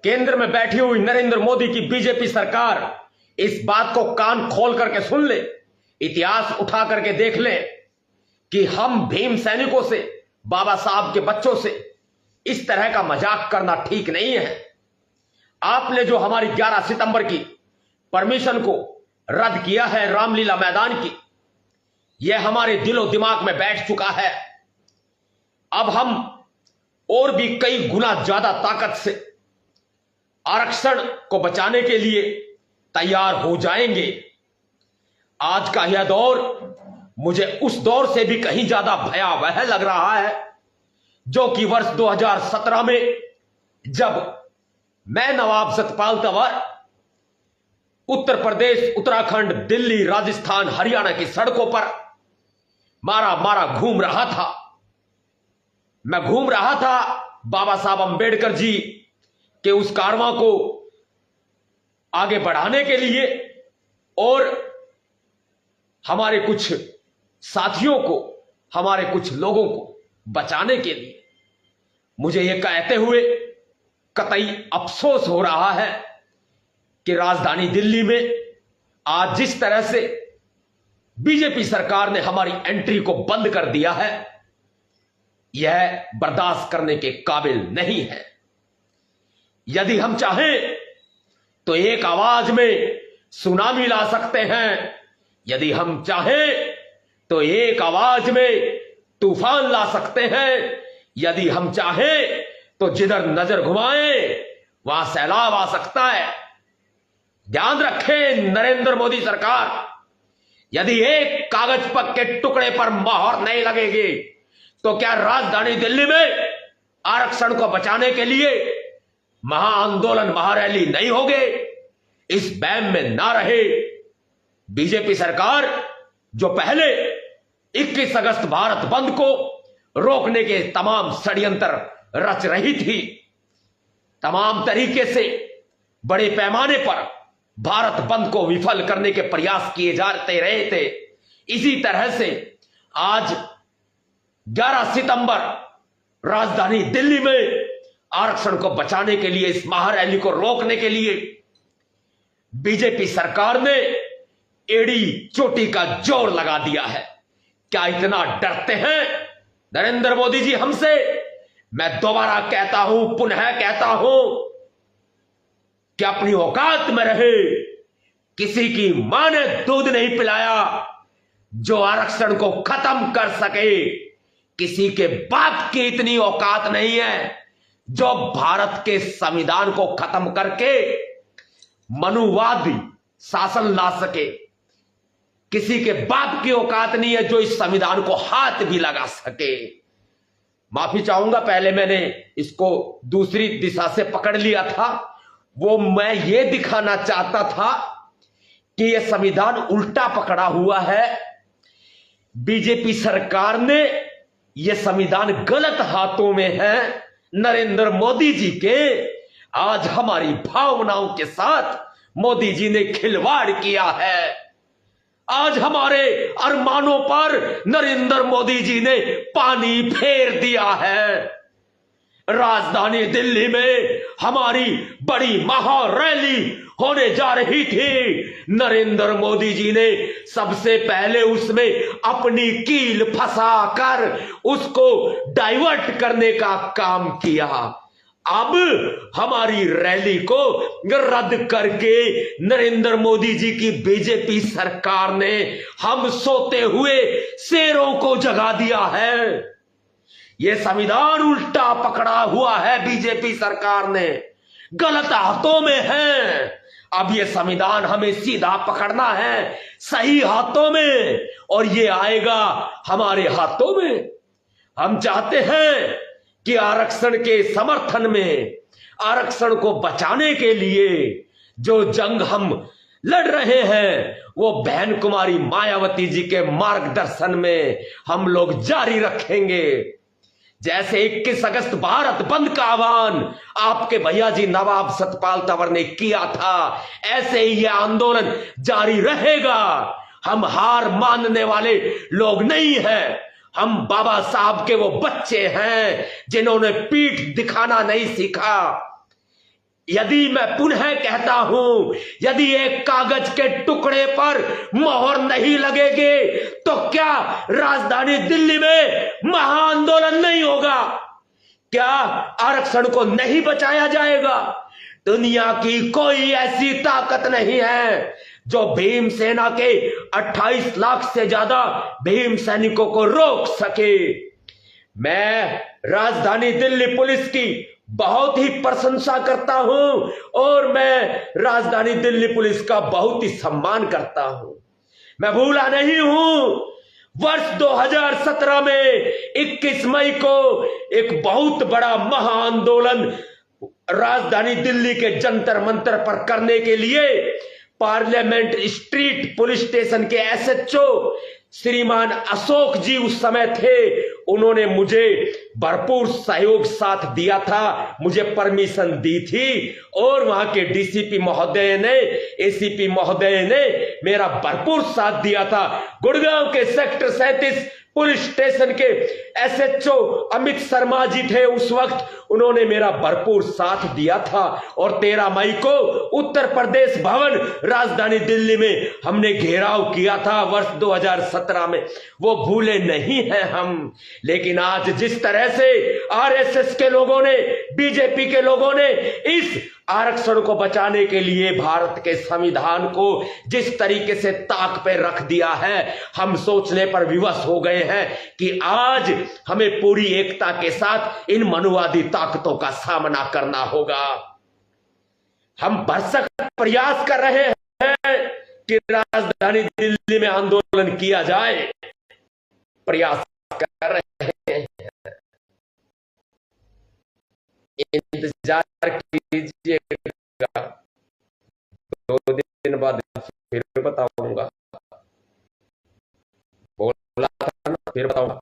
केंद्र में बैठी हुई नरेंद्र मोदी की बीजेपी सरकार इस बात को कान खोल करके सुन ले, इतिहास उठा करके देख ले कि हम भीम सैनिकों से, बाबा साहब के बच्चों से इस तरह का मजाक करना ठीक नहीं है। आपने जो हमारी 11 सितंबर की परमिशन को रद्द किया है रामलीला मैदान की, यह हमारे दिलो दिमाग में बैठ चुका है। अब हम और भी कई गुना ज्यादा ताकत से आरक्षण को बचाने के लिए तैयार हो जाएंगे। आज का यह दौर मुझे उस दौर से भी कहीं ज्यादा भयावह लग रहा है जो कि वर्ष 2017 में जब मैं नवाब सतपाल तंवर उत्तर प्रदेश, उत्तराखंड, दिल्ली, राजस्थान, हरियाणा की सड़कों पर मारा मारा घूम रहा था। मैं घूम रहा था बाबा साहब अंबेडकर जी के उस कारवां को आगे बढ़ाने के लिए और हमारे कुछ साथियों को, हमारे कुछ लोगों को बचाने के लिए। मुझे यह कहते हुए कतई अफसोस हो रहा है कि राजधानी दिल्ली में आज जिस तरह से बीजेपी सरकार ने हमारी एंट्री को बंद कर दिया है, यह बर्दाश्त करने के काबिल नहीं है। यदि हम चाहें तो एक आवाज में सुनामी ला सकते हैं, यदि हम चाहें तो एक आवाज में तूफान ला सकते हैं, यदि हम चाहें तो जिधर नजर घुमाएं वहां सैलाब आ सकता है। ध्यान रखें नरेंद्र मोदी सरकार, यदि एक कागज पक के टुकड़े पर मोहर नहीं लगेगी तो क्या राजधानी दिल्ली में आरक्षण को बचाने के लिए महाआंदोलन, महारैली नहीं होगे? इस बैम में ना रहे। बीजेपी सरकार जो पहले 21 अगस्त भारत बंद को रोकने के तमाम षड्यंत्र रच रही थी, तमाम तरीके से बड़े पैमाने पर भारत बंद को विफल करने के प्रयास किए जाते रहे थे, इसी तरह से आज 11 सितंबर राजधानी दिल्ली में आरक्षण को बचाने के लिए, इस महारैली को रोकने के लिए बीजेपी सरकार ने एड़ी चोटी का जोर लगा दिया है। क्या इतना डरते हैं नरेंद्र मोदी जी हमसे? मैं दोबारा कहता हूं, पुनः कहता हूं कि अपनी औकात में रहे। किसी की मां ने दूध नहीं पिलाया जो आरक्षण को खत्म कर सके। किसी के बाप की इतनी औकात नहीं है जो भारत के संविधान को खत्म करके मनुवादी शासन ला सके। किसी के बाप की औकात नहीं है जो इस संविधान को हाथ भी लगा सके। माफी चाहूंगा, पहले मैंने इसको दूसरी दिशा से पकड़ लिया था। वो मैं ये दिखाना चाहता था कि यह संविधान उल्टा पकड़ा हुआ है। बीजेपी सरकार ने यह संविधान गलत हाथों में है नरेंद्र मोदी जी के। आज हमारी भावनाओं के साथ मोदी जी ने खिलवाड़ किया है। आज हमारे अरमानों पर नरेंद्र मोदी जी ने पानी फेर दिया है। राजधानी दिल्ली में हमारी बड़ी महारैली होने जा रही थी, नरेंद्र मोदी जी ने सबसे पहले उसमें अपनी कील फंसाकर उसको डाइवर्ट करने का काम किया। अब हमारी रैली को रद्द करके नरेंद्र मोदी जी की बीजेपी सरकार ने हम सोते हुए शेरों को जगा दिया है। यह संविधान उल्टा पकड़ा हुआ है बीजेपी सरकार ने, गलत हाथों में है। अब यह संविधान हमें सीधा पकड़ना है, सही हाथों में, और यह आएगा हमारे हाथों में। हम चाहते हैं कि आरक्षण के समर्थन में, आरक्षण को बचाने के लिए जो जंग हम लड़ रहे हैं वो बहन कुमारी मायावती जी के मार्गदर्शन में हम लोग जारी रखेंगे। जैसे 21 अगस्त भारत बंद का आह्वान आपके भैया जी नवाब सतपाल तंवर ने किया था, ऐसे ही यह आंदोलन जारी रहेगा। हम हार मानने वाले लोग नहीं हैं। हम बाबा साहब के वो बच्चे हैं जिन्होंने पीठ दिखाना नहीं सीखा। यदि मैं पुनः कहता हूं, यदि एक कागज के टुकड़े पर मोहर नहीं लगेगी तो क्या राजधानी दिल्ली में महाआंदोलन नहीं होगा? क्या आरक्षण को नहीं बचाया जाएगा? दुनिया की कोई ऐसी ताकत नहीं है जो भीमसेना के 28 लाख से ज्यादा भीम सैनिकों को रोक सके। मैं राजधानी दिल्ली पुलिस की बहुत ही प्रशंसा करता हूं और मैं राजधानी दिल्ली पुलिस का बहुत ही सम्मान करता हूं। मैं भूला नहीं हूं, वर्ष 2017 में 21 मई को एक बहुत बड़ा महाआंदोलन राजधानी दिल्ली के जंतर मंतर पर करने के लिए पार्लियामेंट स्ट्रीट पुलिस स्टेशन के एसएचओ श्रीमान अशोक जी उस समय थे। उन्होंने मुझे भरपूर सहयोग साथ दिया था, मुझे परमिशन दी थी और वहां के डीसीपी महोदय ने, एसीपी महोदय ने मेरा भरपूर साथ दिया था। गुड़गांव के सेक्टर 37 पुलिस स्टेशन के एसएचओ अमित शर्मा जी थे उस वक्त, उन्होंने मेरा भरपूर साथ दिया था और 13 मई को उत्तर प्रदेश भवन राजधानी दिल्ली में हमने घेराव किया था वर्ष 2017 में। वो भूले नहीं हैं हम। लेकिन आज जिस तरह से आरएसएस के लोगों ने, बीजेपी के लोगों ने इस आरक्षण को बचाने के लिए भारत के संविधान को जिस तरीके से ताक पे रख दिया है, हम सोचने पर विवश हो गए हैं कि आज हमें पूरी एकता के साथ इन मनुवादी ताकतों का सामना करना होगा। हम भरसक प्रयास कर रहे हैं कि राजधानी दिल्ली में आंदोलन किया जाए, प्रयास कर रहे हैं। इंतजार कीजिएगा, 2 दिन बाद फिर बताऊंगा। बोला था ना, फिर बताऊंगा।